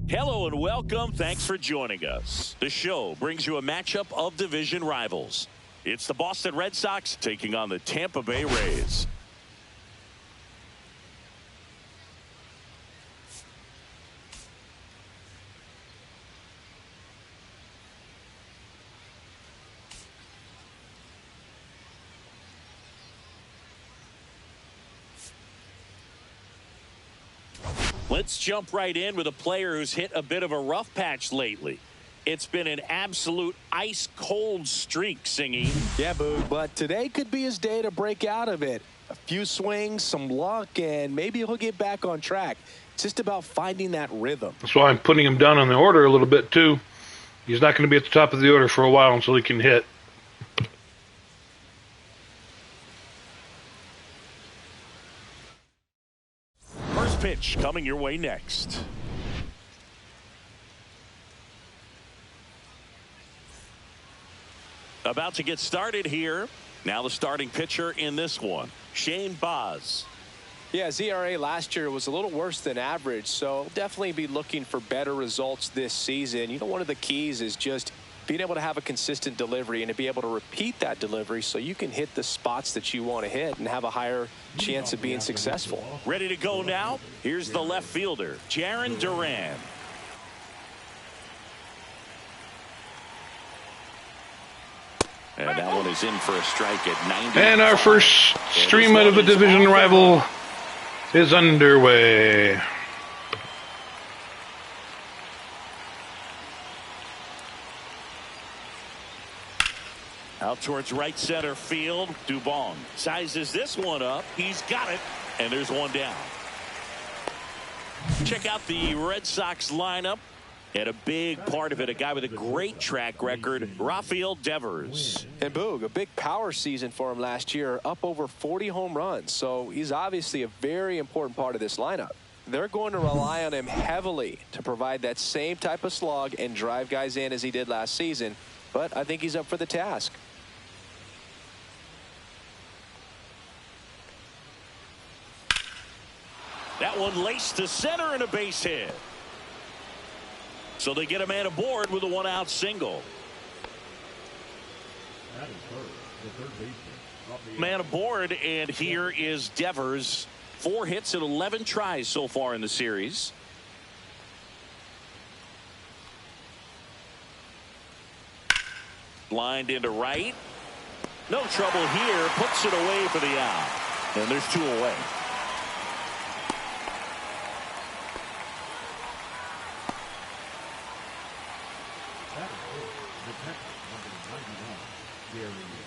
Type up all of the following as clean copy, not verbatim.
Hello and welcome. Thanks for joining us. The show brings you a matchup of division rivals. It's the Boston Red Sox taking on the Tampa Bay Rays. Let's jump right in with a player who's hit a bit of a rough patch lately. It's been an absolute ice-cold streak, Singy. Yeah, Boog, but today could be his day to break out of it. A few swings, some luck, and maybe he'll get back on track. It's just about finding that rhythm. That's why I'm putting him down on the order a little bit, too. He's not going to be at the top of the order for a while until he can hit. First pitch coming your way next. About to get started here. Now the starting pitcher in this one, Shane Baz. Yeah, his ERA last year was a little worse than average, so definitely be looking for better results this season. You know, one of the keys is just being able to have a consistent delivery and to be able to repeat that delivery so you can hit the spots that you want to hit and have a higher chance of being successful. Ready to go now? Here's the left fielder, Jarren Duran. And that one is in for a strike at 90. And our first stream out of a division rival is underway. Out towards right center field. Dubon sizes this one up. He's got it. And there's one down. Check out the Red Sox lineup. And a big part of it, a guy with a great track record, Rafael Devers. And Boog, a big power season for him last year, up over 40 home runs. So he's obviously a very important part of this lineup. They're going to rely on him heavily to provide that same type of slog and drive guys in as he did last season. But I think he's up for the task. That one laced to center and a base hit. So they get a man aboard with a one-out single. Man aboard, and here is Devers. 4 hits and 11 tries so far in the series. Lined into right. No trouble here. Puts it away for the out. And there's 2 away.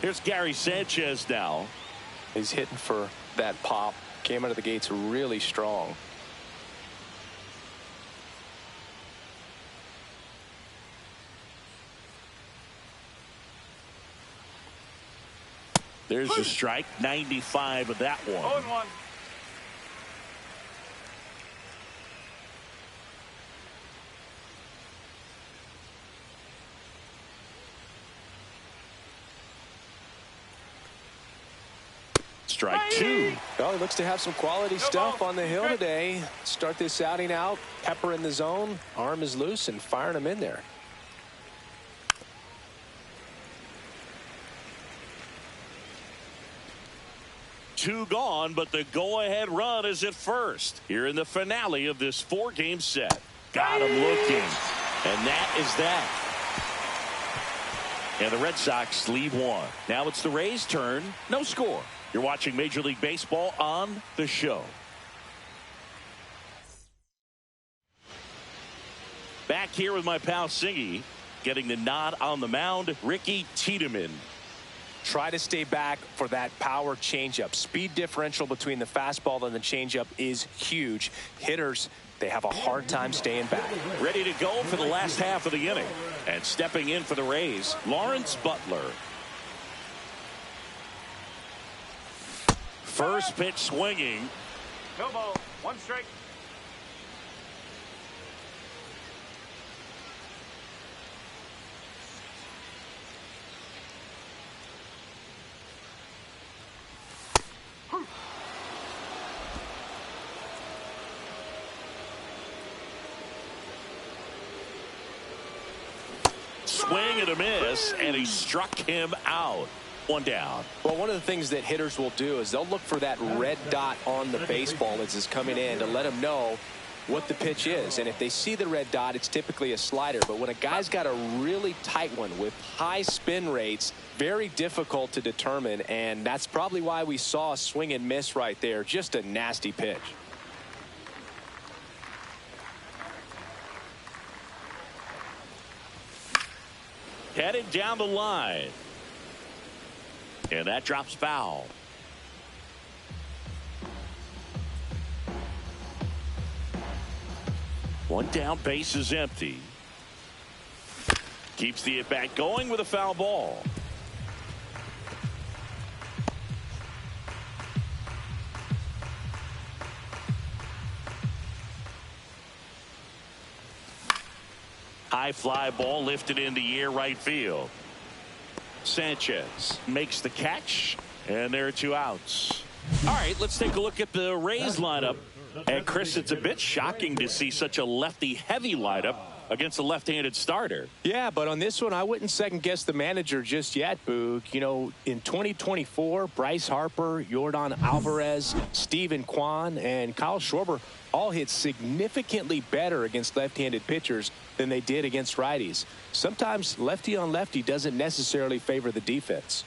Here's Gary Sanchez now. He's hitting for that pop. Came out of the gates really strong. There's a strike. 95 of that one. 0-1. Strike 2. Well, he looks to have some quality stuff on the hill today. Start this outing out. Pepper in the zone. Arm is loose and firing him in there. Two gone, but the go-ahead run is at first. Here in the finale of this 4-game set. Got him looking. And that is that. And the Red Sox lead 1. Now it's the Rays' turn. No score. You're watching Major League Baseball on the show. Back here with my pal Singy, getting the nod on the mound, Ricky Tiedemann. Try to stay back for that power changeup. Speed differential between the fastball and the changeup is huge. Hitters, they have a hard time staying back. Ready to go for the last half of the inning. And stepping in for the Rays, Lawrence Butler. First pitch swinging. No ball. 1 strike. swing and a miss, and he struck him out. One down. Well, one of the things that hitters will do is they'll look for that red dot on the baseball as it's coming in to let them know what the pitch is. And if they see the red dot, it's typically a slider. But when a guy's got a really tight one with high spin rates, very difficult to determine. And that's probably why we saw a swing and miss right there. Just a nasty pitch. Headed down the line. And that drops foul. One down, base is empty. Keeps the at bat going with a foul ball. High fly ball lifted in the air, right field. Sanchez makes the catch, and there are 2 outs. All right, let's take a look at the Rays lineup. And Chris, it's a bit shocking to see such a lefty-heavy lineup against a left-handed starter. Yeah, but on this one, I wouldn't second-guess the manager just yet, Boog. You know, in 2024, Bryce Harper, Yordan Alvarez, Steven Kwan, and Kyle Schwarber all hit significantly better against left-handed pitchers than they did against righties. Sometimes lefty on lefty doesn't necessarily favor the defense.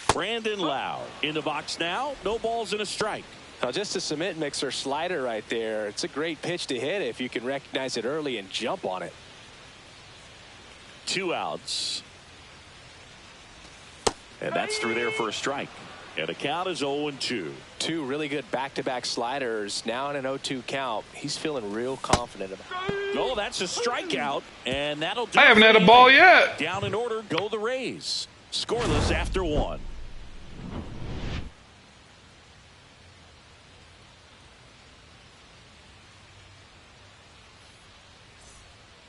Brandon Lowe in the box now. No balls and a strike. Now, just a cement mixer slider right there. It's a great pitch to hit if you can recognize it early and jump on it. 2 outs. And that's through there for a strike. And the count is 0-2. 2 really good back-to-back sliders. Now in an 0-2 count. He's feeling real confident about it. No, that's a strikeout. And that'll do I haven't had a ball yet. Down in order, go the Rays. Scoreless after 1.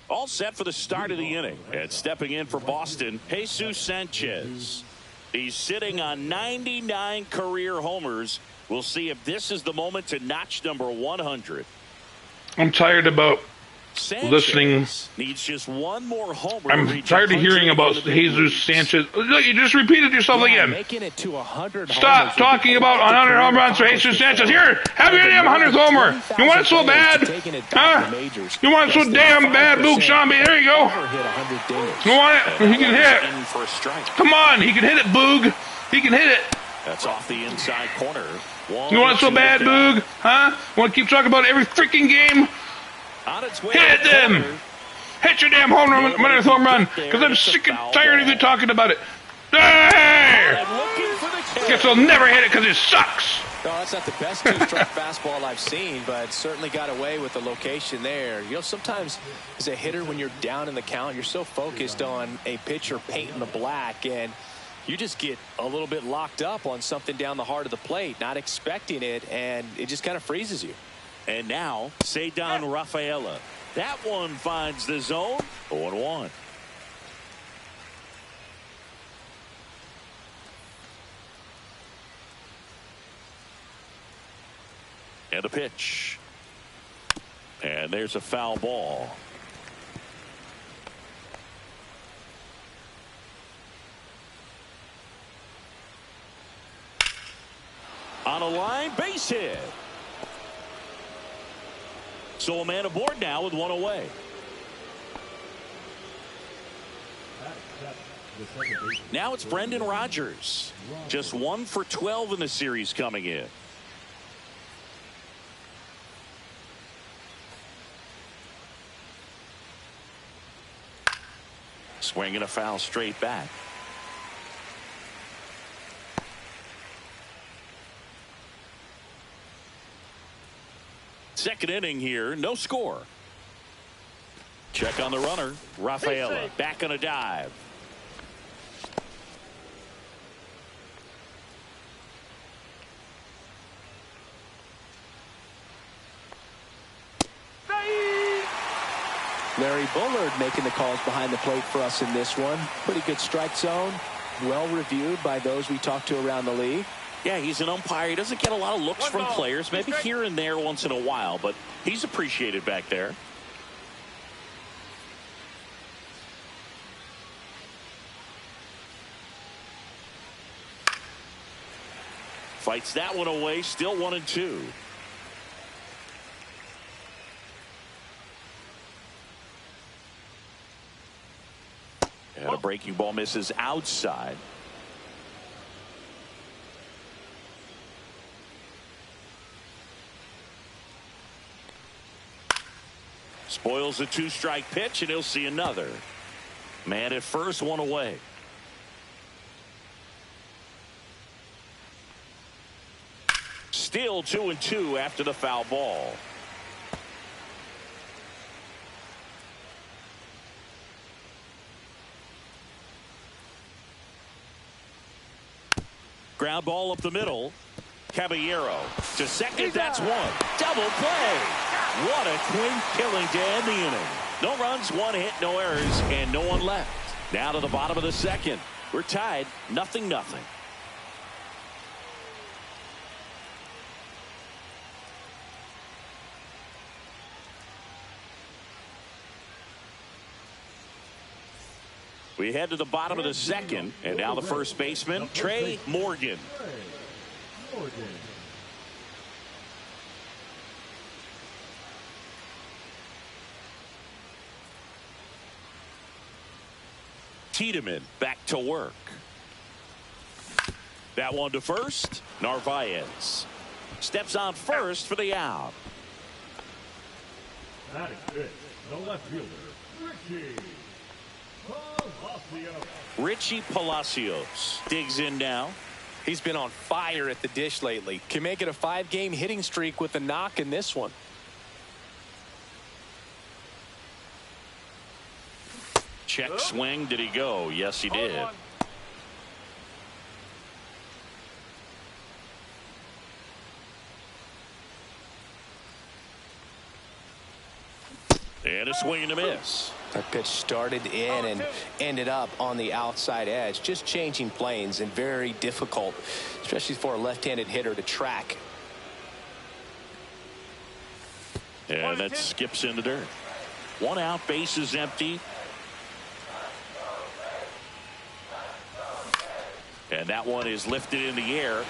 All set for the start of the inning. And stepping in for Boston, Jesus Sanchez. He's sitting on 99 career homers. We'll see if this is the moment to notch number 100. I'm tired about Sanchez listening. Needs just one more homer. I'm tired of hearing about Jesus Sanchez. Look, you just repeated yourself again. Making it to 100. Stop talking about 100 home runs for Jesus Sanchez. Here, have your damn 100th homer. You want it so bad? Huh? You want it so damn bad, Luke Shambi? There you go. You want it? He can hit it. Come on, he can hit it, Boog. He can hit it. That's off the inside corner. You want it so bad, Boog? Huh? Want to keep talking about it every freaking game? Hit them! Hit your damn home run, 100th home run, because I'm sick and tired of you talking about it. There! Guess I'll never hit it because it sucks. No, that's not the best 2-strike fastball I've seen, but certainly got away with the location there. You know, sometimes as a hitter, when you're down in the count, you're so focused on a pitcher painting the black, and you just get a little bit locked up on something down the heart of the plate, not expecting it, and it just kind of freezes you. And now, Ceddanne Rafaela. That one finds the zone. 0-1. And a pitch. And there's a foul ball. On a line, base hit. So a man aboard now with one away. Now it's Brendan Rodgers. Just 1 for 12 in the series coming in. Swinging a foul straight back. Second inning here, no score. Check on the runner. Rafaela back on a dive. Larry Bullard making the calls behind the plate for us in this one. Pretty good strike zone. Well reviewed by those we talked to around the league. Yeah, he's an umpire. He doesn't get a lot of looks from players, maybe here and there once in a while, but he's appreciated back there. Fights that one away, still 1-2. And a breaking ball misses outside. Spoils a 2-strike pitch, and he'll see another. Man at first, one away. Still 2-2 after the foul ball. Ground ball up the middle. Caballero to second. That's one. Double play. What a clean killing to end the inning. No runs, one hit, no errors, and no one left. Now to the bottom of the second. We're tied, 0-0. We head to the bottom of the second, and now the first baseman, Trey Morgan. Tiedemann back to work. That one to first. Narvaez steps on first for the out. That is good. The left fielder, Richie Palacios digs in now. He's been on fire at the dish lately. Can make it a 5-game hitting streak with a knock in this one. Check swing. Did he go? Yes, he did. And a swing and a miss. That pitch started in and ended up on the outside edge. Just changing planes and very difficult, especially for a left-handed hitter to track. And that skips in the dirt. One out, base is empty. And that one is lifted in the air.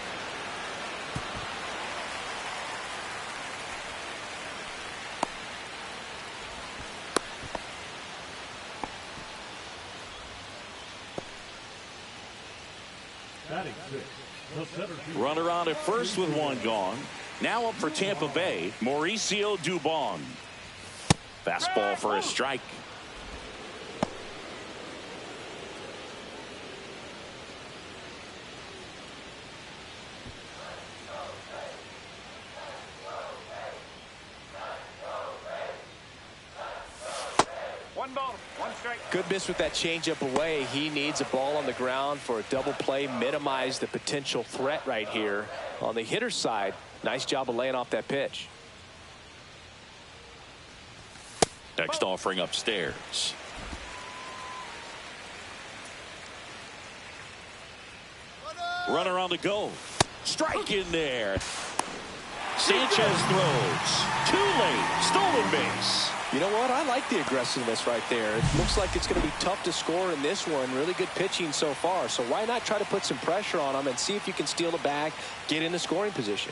Runner on at first with one gone. Now up for Tampa Bay, Mauricio Dubon. Fastball for a strike. Good miss with that changeup away. He needs a ball on the ground for a double play. Minimize the potential threat right here. On the hitter's side, nice job of laying off that pitch. Next offering upstairs. Runner on the go. Strike in there. Sanchez throws. Too late. Stolen base. You know what? I like the aggressiveness right there. It looks like it's going to be tough to score in this one. Really good pitching so far. So why not try to put some pressure on them and see if you can steal the bag, get in the scoring position.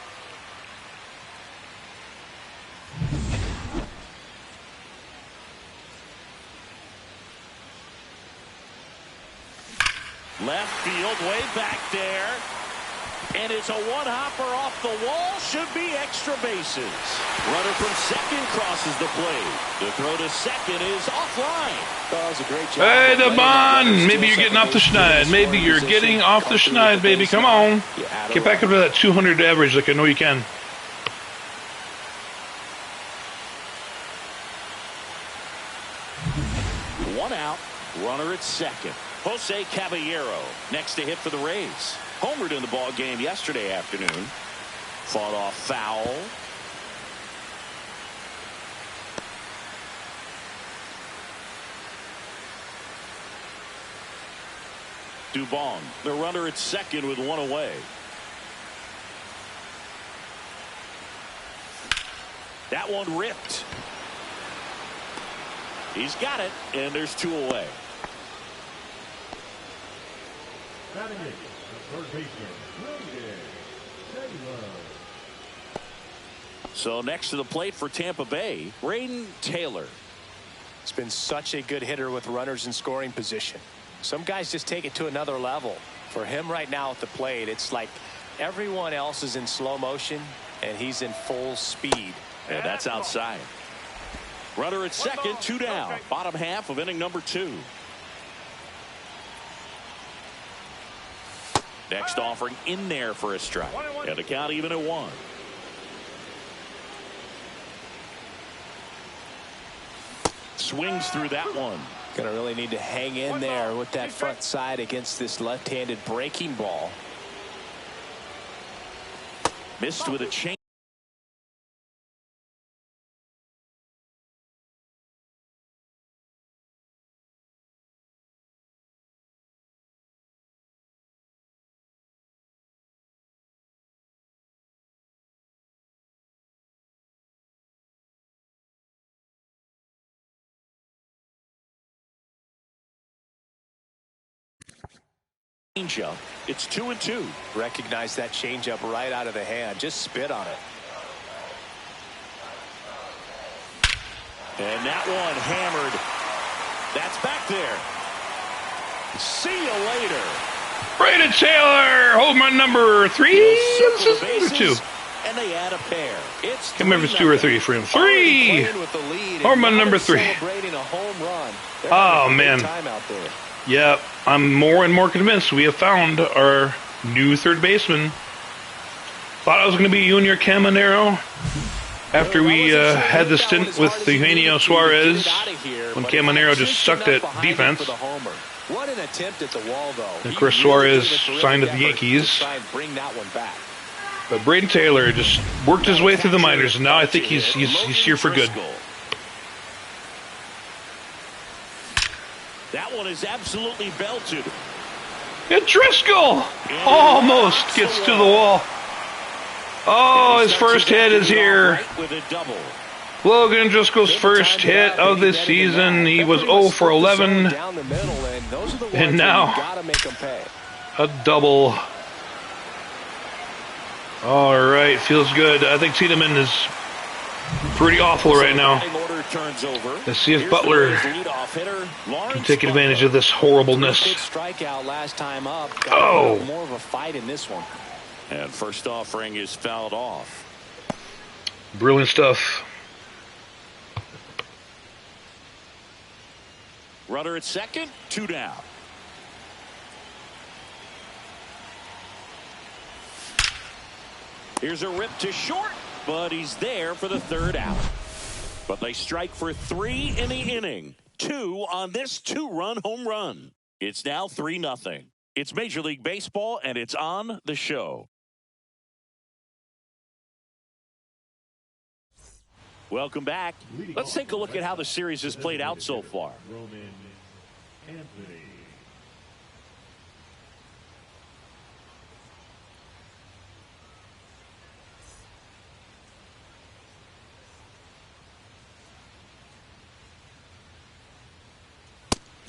Left field, way back there. And it's a one-hopper off the wall. Should be extra bases. Runner from second crosses the plate. The throw to second is offline. That was a great job. Hey, the bond. Maybe you're getting off the schneid. Maybe you're getting off the schneid, baby. Come on. Get back up to that 200 average like I know you can. One out. Runner at second. Jose Caballero next to hit for the Rays. Homered in the ball game yesterday afternoon. Fought off foul. Dubon, the runner at second with one away. That one ripped. He's got it, and there's two away. Batting it, the third baseman, So next to the plate for Tampa Bay, Brayden Taylor. It's been such a good hitter with runners in scoring position. Some guys just take it to another level. For him right now at the plate, it's like everyone else is in slow motion and he's in full speed. And that's outside. Runner at second, 2 down. Bottom half of inning number 2. Next offering in there for a strike. And the count even at 1. Swings through that one. Gonna really need to hang in there with that front side against this left-handed breaking ball. Missed with a change. Changeup. It's 2-2. Recognize that changeup right out of the hand. Just spit on it. And that one hammered. That's back there. See you later. Brayden Taylor, home run number 3. This is number 2. And they add a pair. It's Can't remember if it's 2 or 3 for him. 3. Home run number 3. Oh man. Yep, I'm more and more convinced we have found our new third baseman. Thought it was going to be Junior Caminero after we had the stint with the Eugenio Suarez when Caminero just sucked at defense. What an attempt at the wall, though. And of course, Suarez signed with the Yankees. But Brayden Taylor just worked his way through the minors, and now I think he's here for good. That one is absolutely belted. And Driscoll almost gets to the wall. Oh, his first hit is here. Logan Driscoll's first hit of this season. He was 0 for 11. And now a double. All right, feels good. I think Tiedemann is pretty awful right now. Let's see if Butler can take advantage of this horribleness. Oh! More of a fight in this one. And first offering is fouled off. Brilliant stuff. Runner at second, 2 down. Here's a rip to short, but he's there for the 3rd out. But they strike for 3 in the inning. 2 on this 2-run home run. It's now 3-0. It's Major League Baseball, and it's on the show. Welcome back. Let's take a look at how the series has played out so far. Roman Anthony.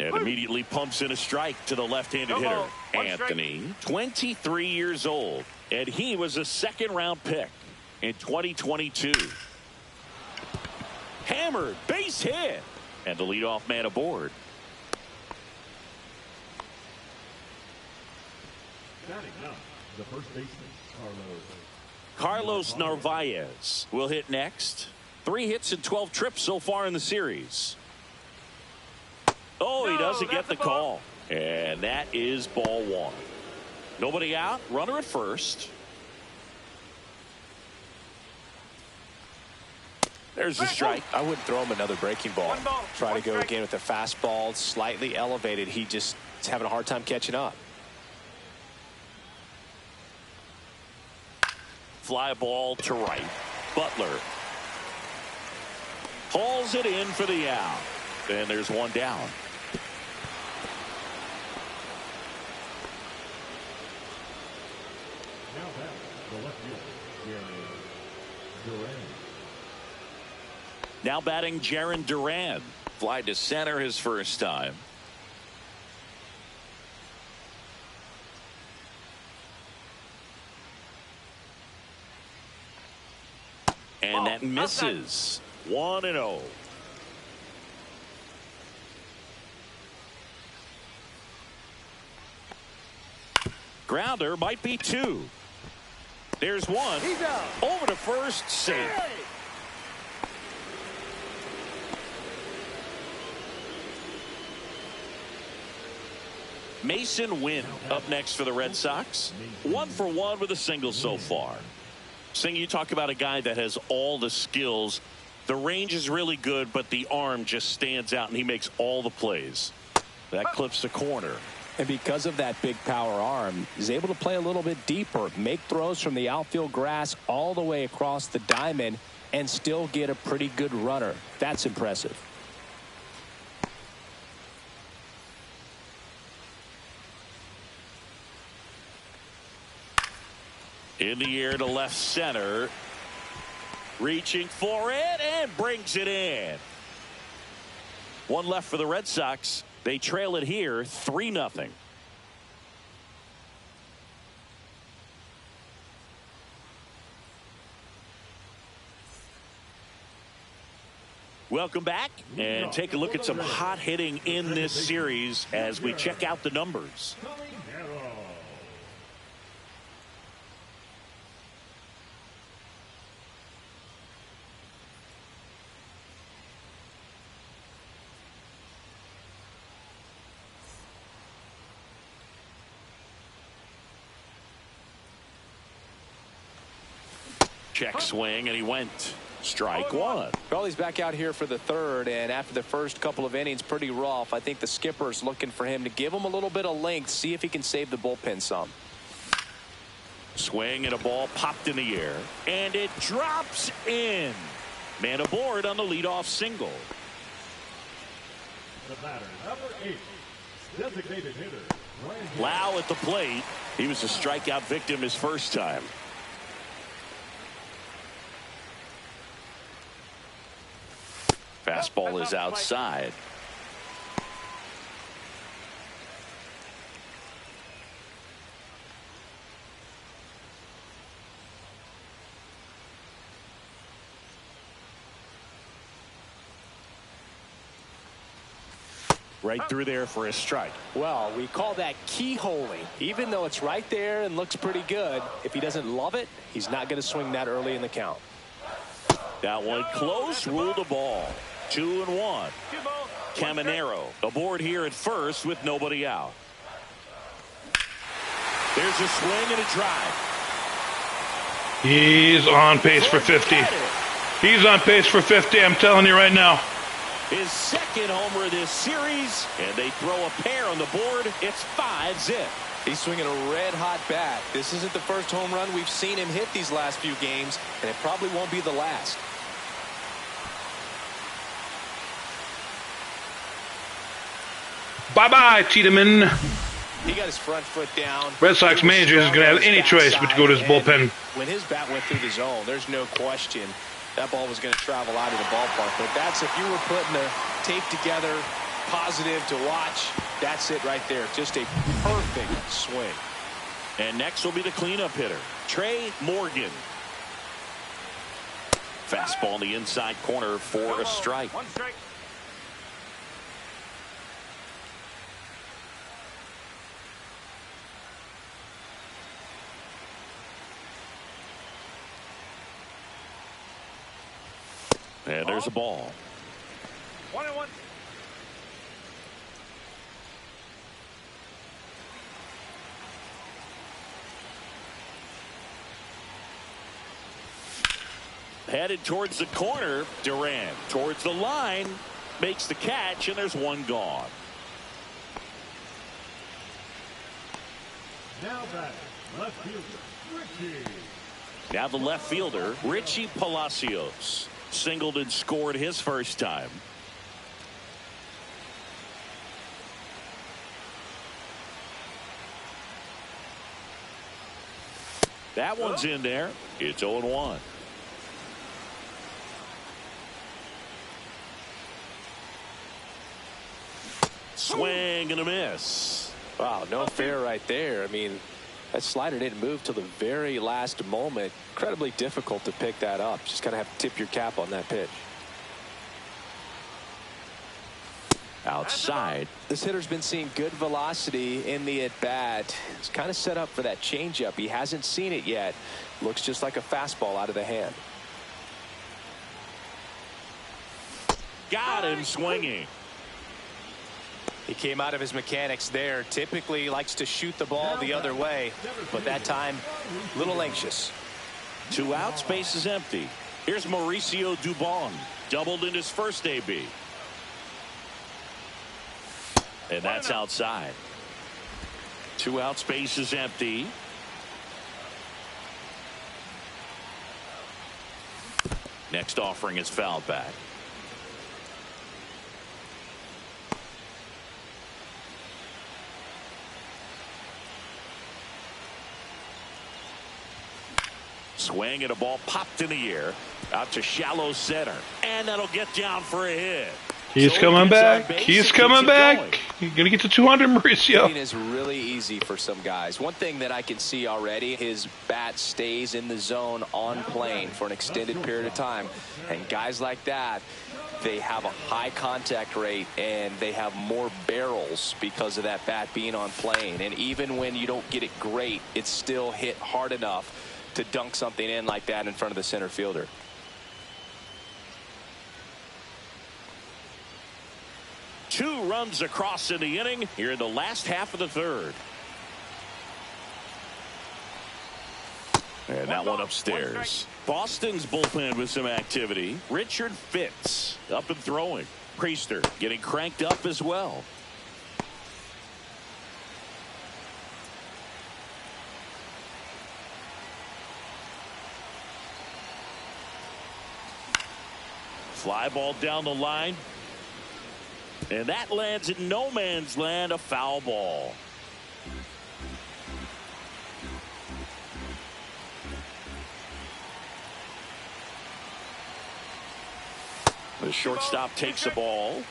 And immediately pumps in a strike to the left-handed hitter. Anthony, 23 years old, and he was a 2nd-round pick in 2022. Hammered, base hit, and the leadoff man aboard. Batting up, the first baseman, Carlos Narvaez will hit next. 3 hits and 12 trips so far in the series. Oh, he doesn't get the call. And that is ball 1. Nobody out. Runner at first. There's a strike. I wouldn't throw him another breaking ball. Try to go again with the fastball slightly elevated. He just is having a hard time catching up. Fly ball to right. Butler hauls it in for the out. And there's 1 down. Now back, the left fielder, Jarren Duran. Now batting Jarren Duran. Fly to center his first time. Misses. 1-0. Grounder might be 2. There's 1. Over to first, safe. Mason Wynn up next for the Red Sox. 1 for 1 with a single so far. Sing, you talk about a guy that has all the skills. The range is really good, but the arm just stands out, and he makes all the plays. That clips the corner. And because of that big power arm, he's able to play a little bit deeper, make throws from the outfield grass all the way across the diamond, and still get a pretty good runner. That's impressive. In the air to left center. Reaching for it and brings it in. 1 left for the Red Sox. They trail it here 3-0. Welcome back and take a look at some hot hitting in this series as we check out the numbers. Check swing, and he went. Strike 1. Well, he's back out here for the 3rd, and after the first couple of innings, pretty rough. I think the skipper's looking for him to give him a little bit of length, see if he can save the bullpen some. Swing and a ball popped in the air, and it drops in. Man aboard on the leadoff single. The batter, number 8, designated hitter. Lau at the plate. He was a strikeout victim his first time. Fastball is outside. Right through there for a strike. Well, we call that keyholing. Even though it's right there and looks pretty good, if he doesn't love it, he's not going to swing that early in the count. That one close, ruled a ball. 2-1. Caminero aboard here at first with nobody out. There's a swing and a drive. He's on pace for 50. He's on pace for 50, I'm telling you right now. His second homer this series, and they throw a pair on the board. It's 5-zip. He's swinging a red-hot bat. This isn't the first home run we've seen him hit these last few games, and it probably won't be the last. Bye-bye, Tiedemann. He got his front foot down. Red Sox manager isn't going to have any choice but to go to his bullpen. When his bat went through the zone, there's no question that ball was going to travel out of the ballpark. But that's, if you were putting a tape together, positive to watch, that's it right there. Just a perfect swing. And next will be the cleanup hitter, Trey Morgan. Fastball in the inside corner for a strike. 1 strike. And there's a ball. 1-1. Headed towards the corner. Duran towards the line. Makes the catch, and there's one gone. Now back, left fielder, Richie. Now the left fielder, Richie Palacios. Singled and scored his first time. That one's in there. It's 0-1. Swing and a miss. Wow, no fair right there. I mean, That slider didn't move till the very last moment. Incredibly difficult to pick that up. Just kind of have to tip your cap on that pitch. Outside. This hitter's been seeing good velocity in the at-bat. He's kind of set up for that changeup. He hasn't seen it yet. Looks just like a fastball out of the hand. Got him swinging. He came out of his mechanics there. Typically likes to shoot the ball the other way, but that time a little anxious. 2 outs, base is empty. Here's Mauricio Dubon. Doubled in his first AB. And that's outside. 2 outs, base is empty. Next offering is fouled back. Swing and a ball popped in the air out to shallow center, and that'll get down for a hit. He's coming back. He's coming back. He's going to get to 200, Mauricio. It is really easy for some guys. One thing that I can see already, his bat stays in the zone on plane for an extended period of time. And guys like that, they have a high contact rate and they have more barrels because of that bat being on plane. And even when you don't get it great, it's still hit hard enough to dunk something in like that in front of the center fielder. Two runs across in the inning here in the last half of the third. And that one upstairs. Boston's bullpen with some activity. Richard Fitz up and throwing. Priester getting cranked up as well. Fly ball down the line. And that lands in no man's land, a foul ball. The shortstop takes the ball.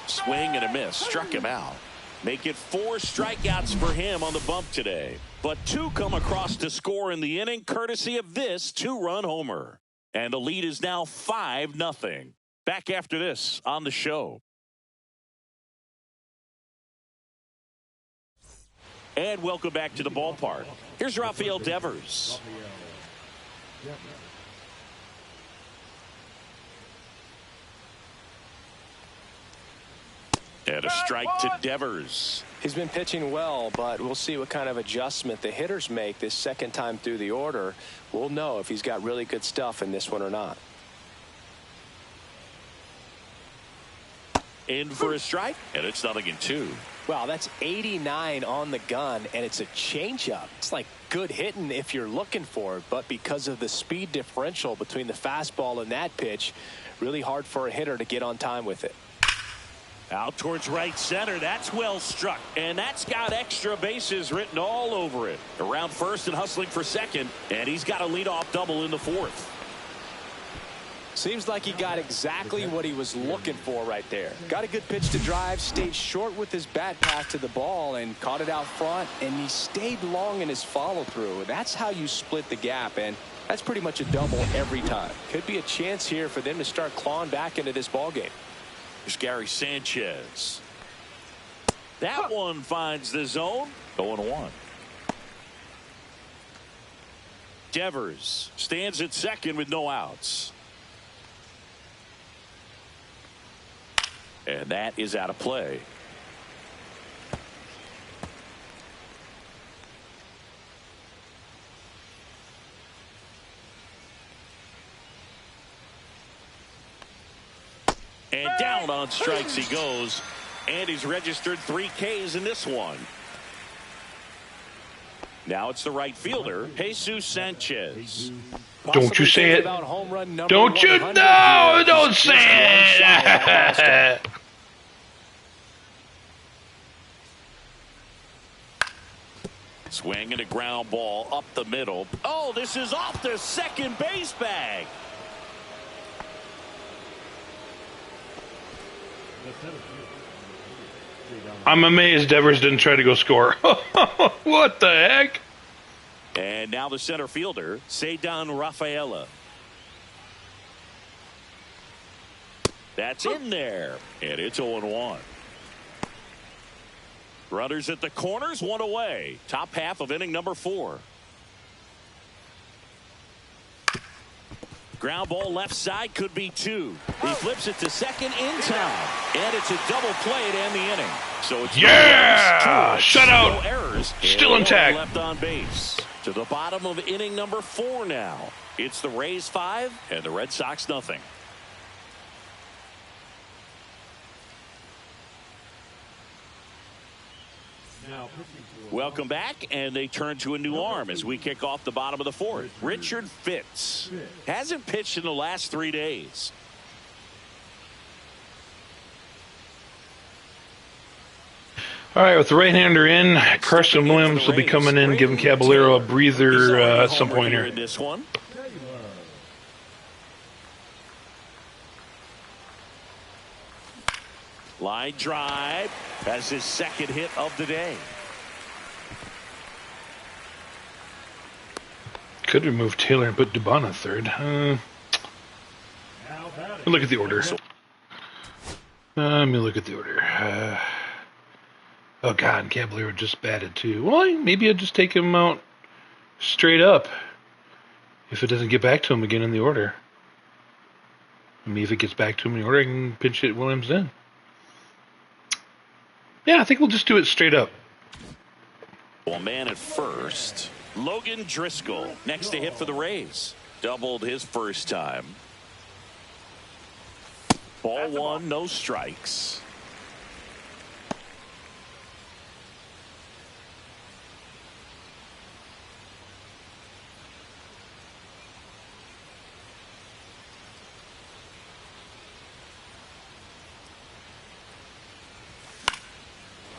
Swing and a miss. Struck him out. Make it 4 strikeouts for him on the bump today. But 2 come across to score in the inning, courtesy of this 2-run homer. And the lead is now 5-0. Back after this on the show. And welcome back to the ballpark. Here's Rafael Devers. And a strike to Devers. He's been pitching well, but we'll see what kind of adjustment the hitters make this second time through the order. We'll know if he's got really good stuff in this one or not. In for a strike, and it's 0-2. Wow, that's 89 on the gun, and it's a changeup. It's like good hitting if you're looking for it, but because of the speed differential between the fastball and that pitch, really hard for a hitter to get on time with it. Out towards right center. That's well struck. And that's got extra bases written all over it. Around first and hustling for second. And he's got a leadoff double in the 4th. Seems like he got exactly what he was looking for right there. Got a good pitch to drive, stayed short with his bat path to the ball and caught it out front. And he stayed long in his follow through. That's how you split the gap. And that's pretty much a double every time. Could be a chance here for them to start clawing back into this ball game. Here's Gary Sanchez. That one finds the zone. 0-1. Devers stands at second with no outs. And that is out of play. And down on strikes he goes. And he's registered 3 Ks in this one. Now it's the right fielder, Jesus Sanchez. Don't you say it. Don't you? No, don't say it. Swing and a ground ball up the middle. Oh, this is off the second base bag. I'm amazed Devers didn't try to go score. What the heck? And now the center fielder, Ceddanne Rafaela. That's in there, and it's 0-1. Runners at the corners, one away. Top half of inning number 4. Ground ball left side, could be 2. He flips it to second in time, and it's a double play to end the inning. So it's shutout. No errors. Still intact. Left on base. To the bottom of inning number 4 now. It's the Rays 5 and the Red Sox nothing. Welcome back, and they turn to a new arm as we kick off the bottom of the 4th. Richard Fitts hasn't pitched in the last 3 days. All right, with the right-hander in, Carson Williams will be coming in, giving Caballero a breather at some point here. This one. Line drive has his second hit of the day. Could remove Taylor and put Dubon on third. Look at the order. Let me look at the order. Oh, God, Caballero just batted, too. Well, maybe I'll just take him out straight up if it doesn't get back to him again in the order. I mean, if it gets back to him in the order, I can pinch hit Williams in. Yeah, I think we'll just do it straight up. Well, man at first. Logan Driscoll next to hit for the Rays. Doubled his first time. Ball 1, no strikes.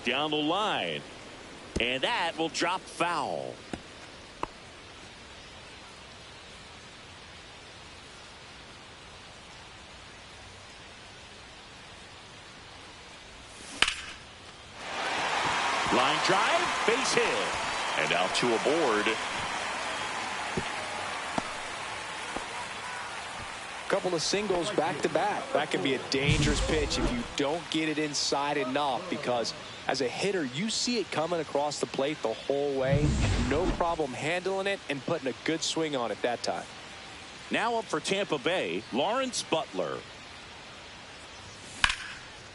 Down the line, and that will drop foul. Line drive, base hit, and out to aboard. Couple of singles back to back. That can be a dangerous pitch if you don't get it inside enough, because as a hitter you see it coming across the plate the whole way. No problem handling it and putting a good swing on it that time. Now up for Tampa Bay, Lawrence Butler.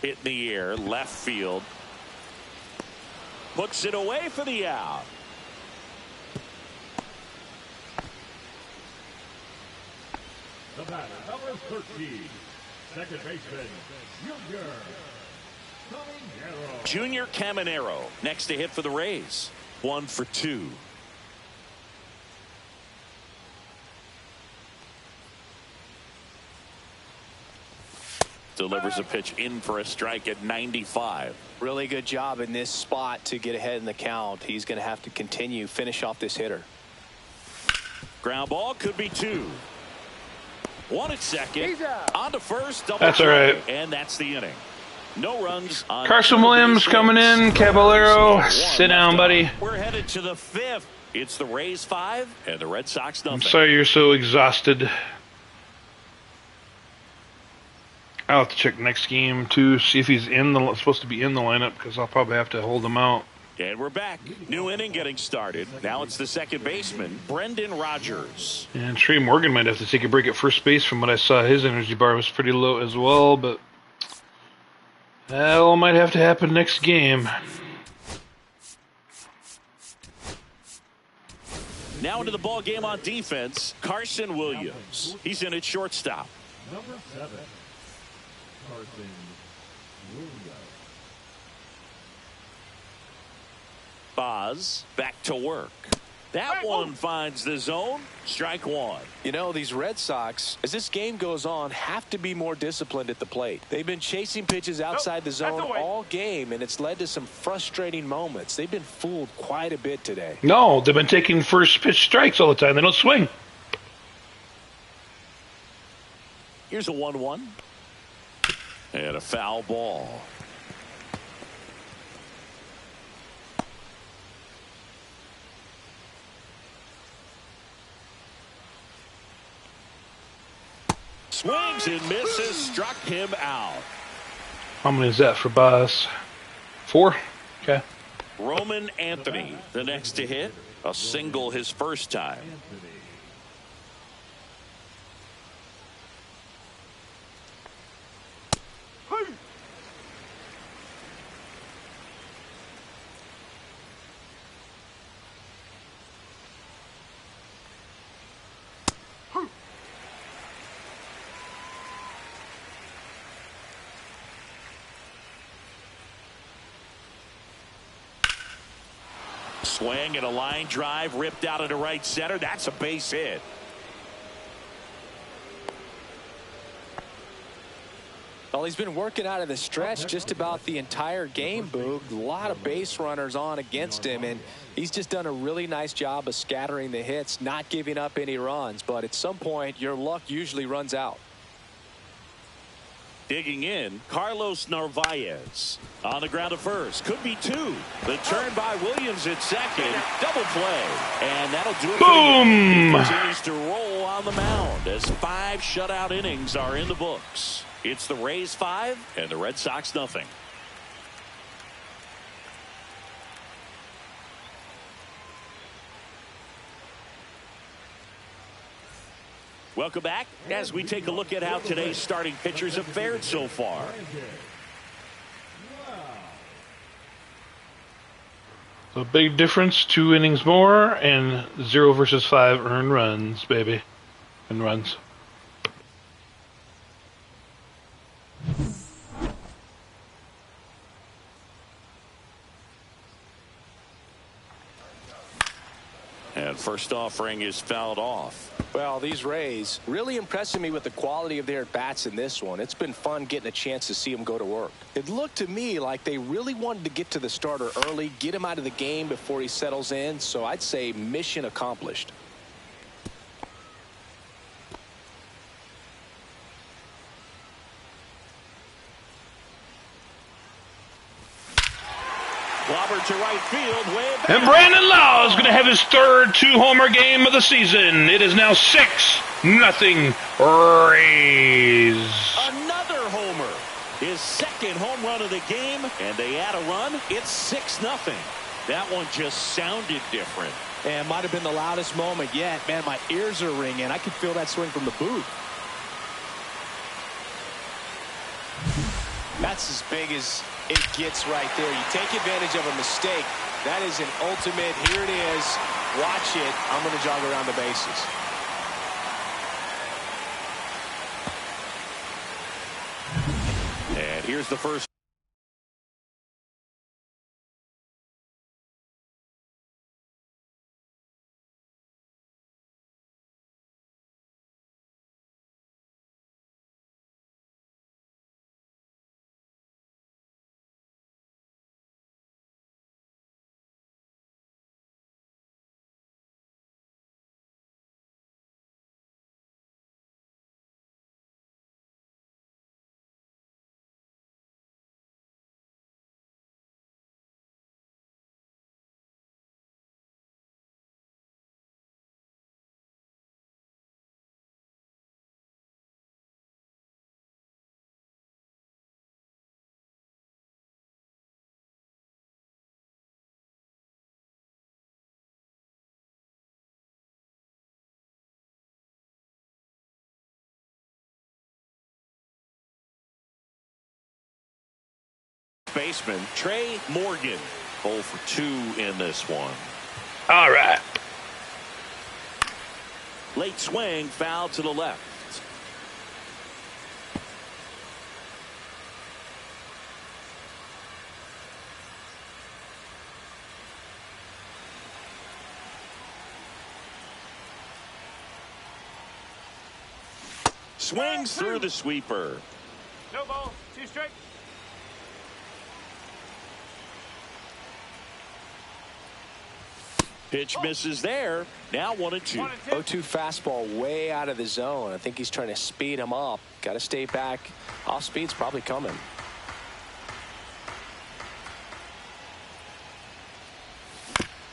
Hit in the air, left field. Hooks it away for the out. The batter, number 13, second baseman, Junior Caminero next to hit for the Rays. 1 for 2. Delivers a pitch in for a strike at 95. Really good job in this spot to get ahead in the count. He's going to have to finish off this hitter. Ground ball, could be 2. 1 at second. On to first. Double that's all right. And that's the inning. No runs. On Carson Williams coming in. Caballero, sit down, buddy. We're headed to the 5th. It's the Rays 5 and the Red Sox nothing. I'm sorry you're so exhausted. I'll have to check next game to see if he's supposed to be in the lineup, because I'll probably have to hold him out. And we're back. New inning getting started. Now it's the second baseman, Brendan Rodgers. And Trey Morgan might have to take a break at first base. From what I saw, his energy bar was pretty low as well, but that all might have to happen next game. Now into the ball game on defense, Carson Williams. He's in at shortstop. number 7, Carson Williams. Boz back to work. That one finds the zone. Strike 1. You know, these Red Sox, as this game goes on, have to be more disciplined at the plate. They've been chasing pitches outside the zone all game, and it's led to some frustrating moments. They've been fooled quite a bit today. No, they've been taking first pitch strikes all the time. They don't swing. Here's a 1-1. And a foul ball. Swings and misses, struck him out. How many is that for Buzz? 4? Okay. Roman Anthony, the next to hit. A single his first time. Swing and a line drive ripped out into right center. That's a base hit. Well, he's been working out of the stretch just about the entire game, Boog. A lot of base runners on against him, and he's just done a really nice job of scattering the hits, not giving up any runs. But at some point, your luck usually runs out. Digging in, Carlos Narvaez on the ground at first. Could be 2. The turn by Williams at second. Double play. And that'll do it. Boom! He continues to roll on the mound as 5 shutout innings are in the books. It's the Rays 5 and the Red Sox nothing. Welcome back as we take a look at how today's starting pitchers have fared so far. So big difference, 2 innings more, and 0 versus 5 earned runs, baby. And runs. And first offering is fouled off. Well, these Rays really impressing me with the quality of their at-bats in this one. It's been fun getting a chance to see them go to work. It looked to me like they really wanted to get to the starter early, get him out of the game before he settles in. So I'd say mission accomplished. Clobber to right field, way back. And Brandon Law is going to have his third 2-homer game of the season. It is now 6-0 Rays. Another homer. His second home run of the game, and they add a run. It's 6-0. That one just sounded different. And might have been the loudest moment yet. Man, my ears are ringing. I could feel that swing from the booth. That's as big as it gets right there. You take advantage of a mistake. That is an ultimate, here it is, watch it, I'm going to jog around the bases. And here's the first. Baseman Trey Morgan 0 for 2 in this one. All right. Late swing, foul to the left. Swings through the sweeper. No ball, 2 strike. Pitch misses there. Now 1-2. 0-2 fastball way out of the zone. I think he's trying to speed him up. Got to stay back. Off speed's probably coming.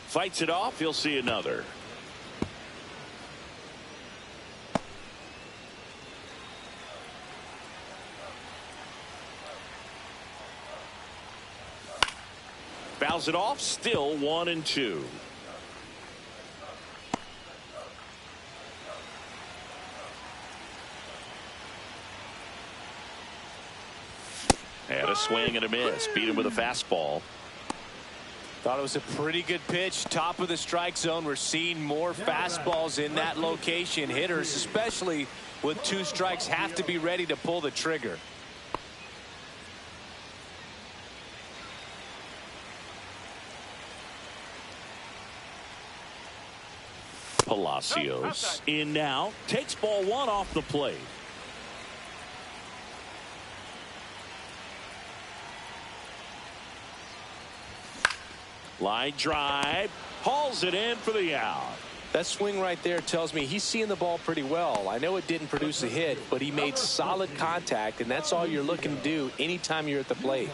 Fights it off. He'll see another. Fouls it off. Still 1-2. And a swing and a miss. Beat him with a fastball. Thought it was a pretty good pitch. Top of the strike zone. We're seeing more fastballs in that location. Hitters, especially with 2 strikes, have to be ready to pull the trigger. Palacios in now. Takes ball 1 off the plate. Line drive. Hauls it in for the out. That swing right there tells me he's seeing the ball pretty well. I know it didn't produce a hit, but he made solid contact, and that's all you're looking to do anytime you're at the plate.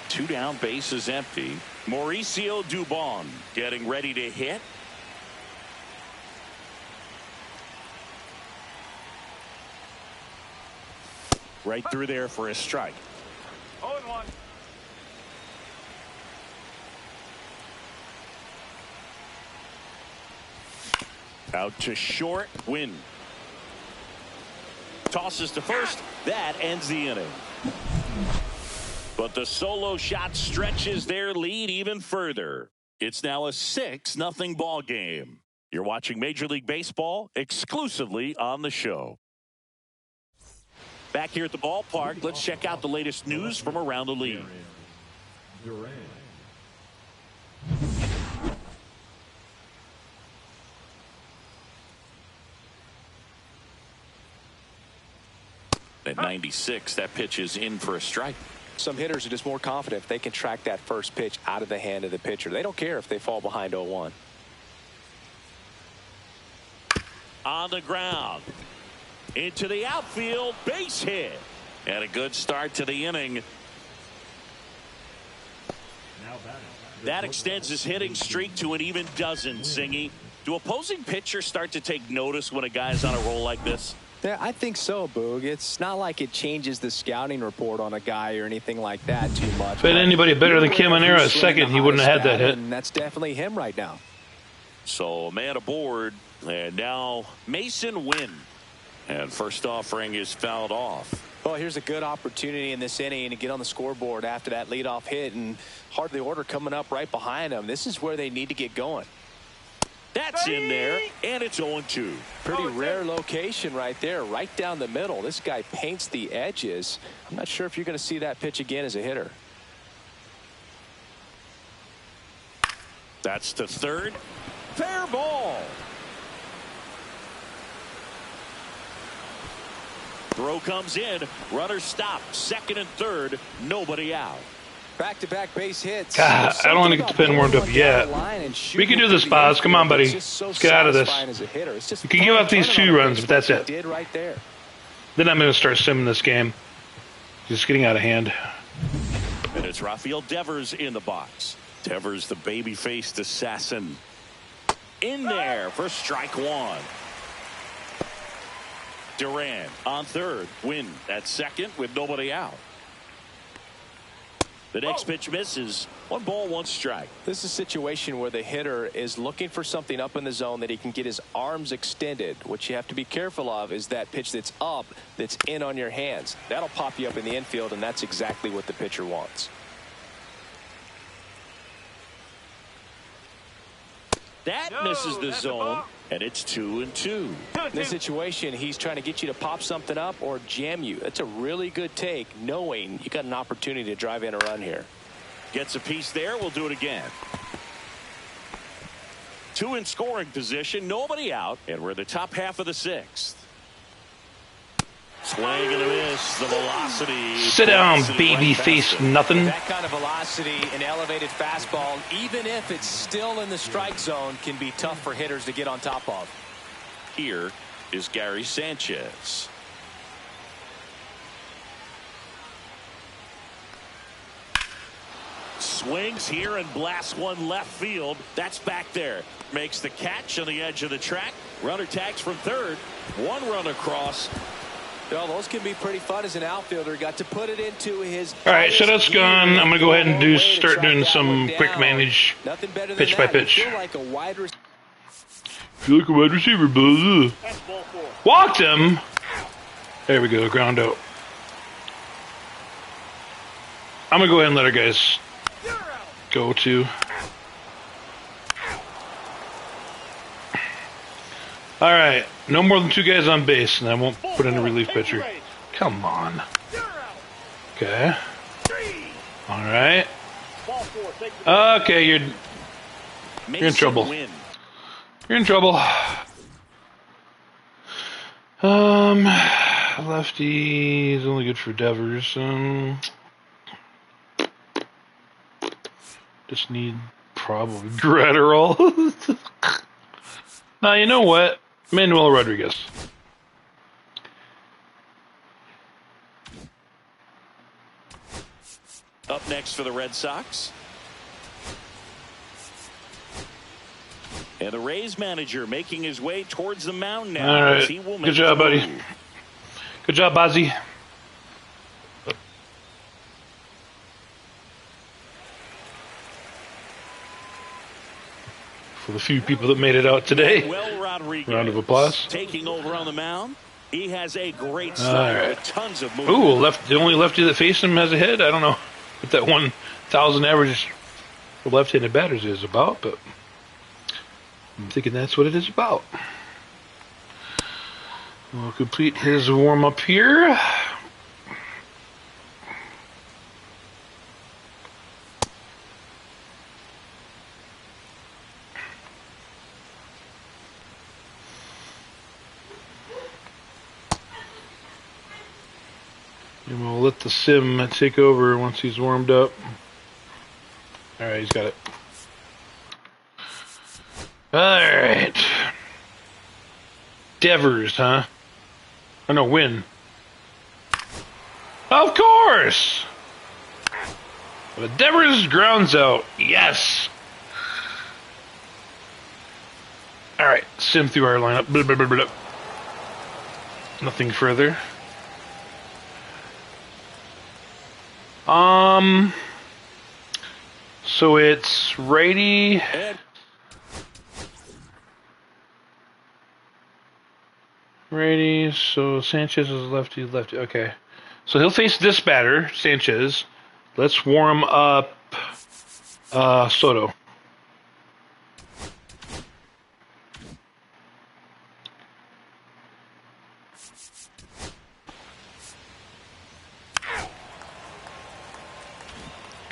2 down, bases empty. Mauricio Dubon getting ready to hit. Right through there for a strike. 0-1. Out to short. Win. Tosses to first. That ends the inning. But the solo shot stretches their lead even further. It's now a 6-0 ball game. You're watching Major League Baseball exclusively on the show. Back here at the ballpark, let's check out the latest news from around the league. Duran. At 96, that pitch is in for a strike. Some hitters are just more confident if they can track that first pitch out of the hand of the pitcher. They don't care if they fall behind 0-1. On the ground. Into the outfield. Base hit. And a good start to the inning. Now batting. That extends his hitting streak to an even dozen, Singy. Do opposing pitchers start to take notice when a guy's on a roll like this? Yeah, I think so, Boog. It's not like it changes the scouting report on a guy or anything like that too much. If it had anybody better than Caminero at second, he wouldn't have had that hit. And that's definitely him right now. So a man aboard, and now Mason Wynn. And first offering is fouled off. Well, here's a good opportunity in this inning to get on the scoreboard after that leadoff hit, and hard the order coming up right behind them. This is where they need to get going. That's in there, and it's 0-2. Pretty rare location right there, right down the middle. This guy paints the edges. I'm not sure if you're going to see that pitch again as a hitter. That's to third. Fair ball. Throw comes in. Runner stopped. Second and third. Nobody out. Back-to-back base hits. God, I don't want to get the pen warmed up yet. We can do this, Boz. Come on, buddy. Let's get out of this. You can give up these 2 runs, but that's it. Then I'm going to start simming this game. Just getting out of hand. And it's Rafael Devers in the box. Devers, the baby-faced assassin. In there for strike 1. Duran on third. Win at second with nobody out. The next pitch misses. 1 ball, 1 strike. This is a situation where the hitter is looking for something up in the zone that he can get his arms extended. What you have to be careful of is that pitch that's up, that's in on your hands. That'll pop you up in the infield, and that's exactly what the pitcher wants. That misses the zone, and it's 2-2. In this situation, he's trying to get you to pop something up or jam you. That's a really good take, knowing you got an opportunity to drive in a run here. Gets a piece there. We'll do it again. 2 in scoring position. Nobody out. And we're in the top half of the 6th. Swing and a miss. The velocity. Sit down, baby face nothing. That kind of velocity, an elevated fastball, even if it's still in the strike zone, can be tough for hitters to get on top of. Here is Gary Sanchez. Swings here and blasts one left field. That's back there. Makes the catch on the edge of the track. Runner tags from third. One run across. Well, those can be pretty fun as an outfielder. Got to put it into his. All right, shutouts gone. I'm gonna go ahead and start doing some quick manage, pitch by pitch. Feel like a wide receiver, blah. Walked him. There we go, ground out. I'm gonna go ahead and let our guys go to. All right, no more than 2 guys on base, and I won't put in a relief pitcher. Come on. Okay. All right. Okay, you're in trouble. You're in trouble. Lefty is only good for Devers. Just need probably Gratterall. Now, you know what? Manuel Rodriguez. Up next for the Red Sox. And the Rays manager making his way towards the mound now. All right. Good job, buddy. Good job, Bozzy. For the few people that made it out today. Round of applause. Taking over on the mound. He has a great start with tons of movement. Ooh, the only lefty that faced him has a hit. I don't know what that 1,000 average for left-handed batters is about, but I'm thinking that's what it is about. We'll complete his warm-up here. And we'll let the sim take over once he's warmed up. Alright, he's got it. Alright. Devers, huh? Oh no, Win. Of course! But Devers grounds out. Yes! Alright, sim through our lineup. Blah, blah, blah, blah. Nothing further. So it's righty. Righty, so Sanchez is lefty, lefty. Okay. So he'll face this batter, Sanchez. Let's warm up Soto.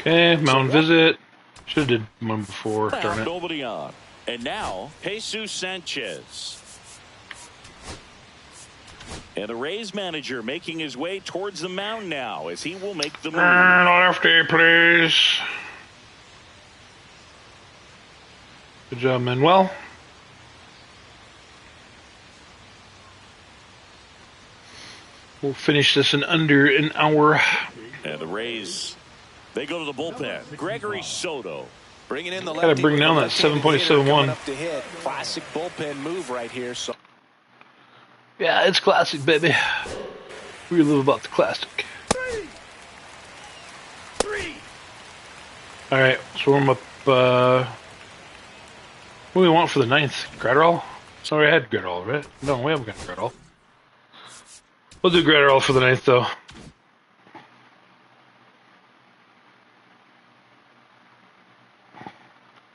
Okay, mound visit. Should have did one before. Darn it. Nobody on. And now, Jesus Sanchez. And the Rays manager making his way towards the mound now as he will make the move. And lefty, please. Good job, Manuel. We'll finish this in under an hour. And the Rays, they go to the bullpen. Gregory Soto. Bringing in the lefty. Got to bring down that 7.71. Classic bullpen move right here. So. Yeah, it's classic, baby. We live about the classic. All right, so warm up. What do we want for the 9th? Gratterall? Sorry, I had Gratterall, right? No, we haven't got Gratterall. We'll do Gratterall for the 9th, though.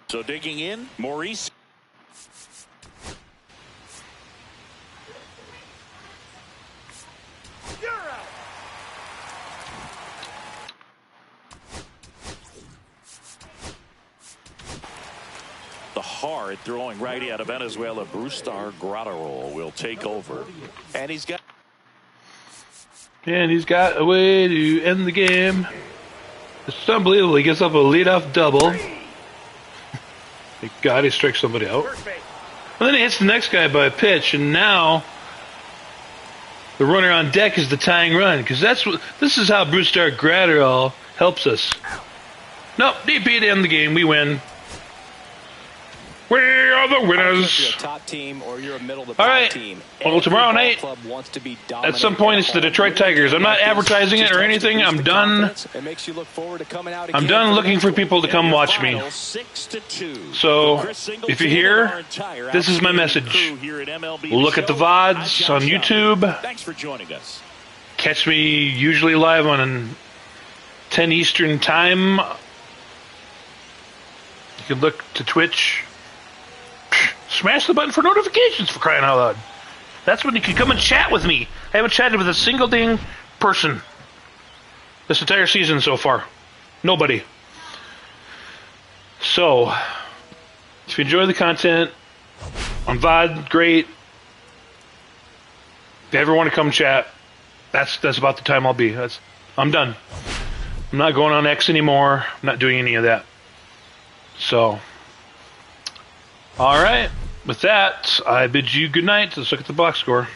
So digging in, Maurice. The hard throwing righty out of Venezuela, Brusdar Graterol will take over. And he's got. And he's got a way to end the game. It's unbelievable. He gets up a leadoff double. Thank God he strikes somebody out. And then he hits the next guy by a pitch, and now the runner on deck is the tying run, because this is how Brusdar Graterol helps us. Nope, DP to end the game. We win. We are the winners. You're a top team or you're a middle to All right. team. Well, tomorrow night, at some point, it's the Detroit Tigers. I'm not advertising it or anything. I'm done. I'm done looking for people to come watch me. So, if you're here, this is my message. Look at the VODs on YouTube. Thanks for joining us. Catch me usually live on 10 Eastern time. You can look to Twitch. Smash the button for notifications, for crying out loud. That's when you can come and chat with me. I haven't chatted with a single dang person this entire season so far. Nobody. So, if you enjoy the content on VOD, great. If you ever want to come chat, that's about the time I'll be. I'm done. I'm not going on X anymore. I'm not doing any of that. So, all right. With that, I bid you good night. Let's look at the box score.